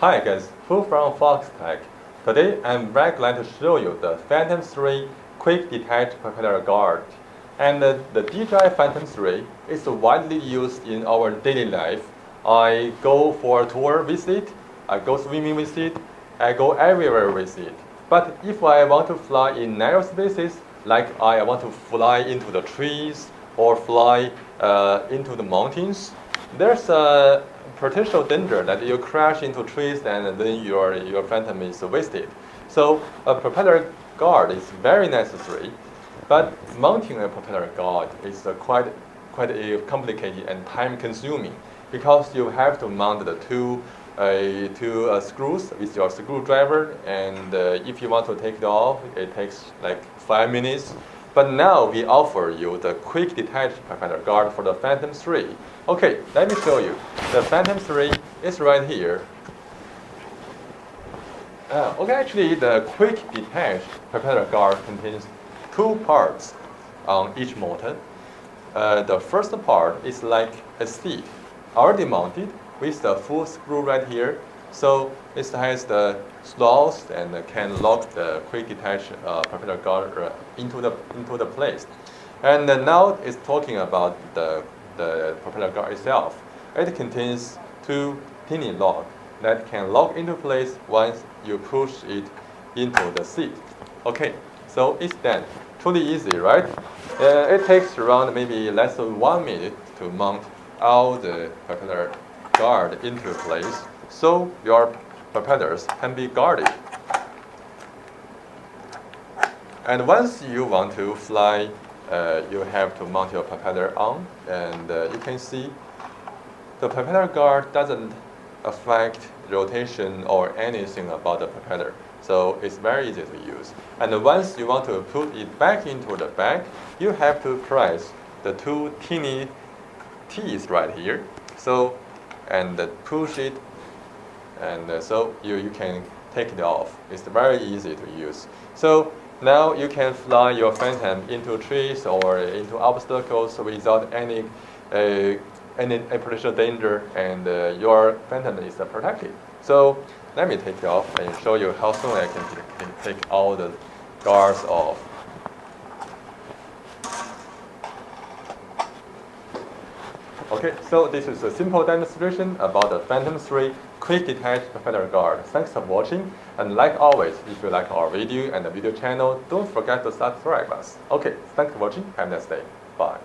Hi guys, Fu from Foxtech. Today I'm very glad to show you the Phantom 3 Quick Detach Propeller Guard. And the DJI Phantom 3 is widely used in our daily life. I go for a tour with it, I go swimming with it, I go everywhere with it. But if I want to fly in narrow spaces, like I want to fly into the trees or fly into the mountains, there's a potential danger that you crash into trees and then your Phantom is wasted. So a propeller guard is very necessary, but mounting a propeller guard is quite complicated and time-consuming because you have to mount the two screws with your screwdriver, and if you want to take it off, it takes like 5 minutes. But now we offer you the quick detach propeller guard for the Phantom 3. Okay, let me show you. The Phantom 3 is right here. Actually, the quick detach propeller guard contains two parts on each motor. The first part is like a seat, already mounted with the full screw right here. So it has the slots and can lock the quick detach propeller guard into the place. And now it's talking about the propeller guard itself. It contains two tiny locks that can lock into place once you push it into the seat. Okay, so it's done. Truly easy, right? It takes around maybe less than 1 minute to mount all the propeller guard into place, so your propellers can be guarded. And once you want to fly, you have to mount your propeller on, and you can see the propeller guard doesn't affect rotation or anything about the propeller. So it's very easy to use. And once you want to put it back into the bag, you have to press the two teeny T's right here. So, and push it, and so you can take it off. It's very easy to use. So now you can fly your Phantom into trees or into obstacles without any potential danger, and your Phantom is protected. So let me take it off and show you how soon I can take all the guards off. Okay, so this is a simple demonstration about the Phantom 3 Quick Detach Propeller Guard. Thanks for watching, and like always, if you like our video and the video channel, don't forget to subscribe us. Okay, thanks for watching. Have a nice day. Bye.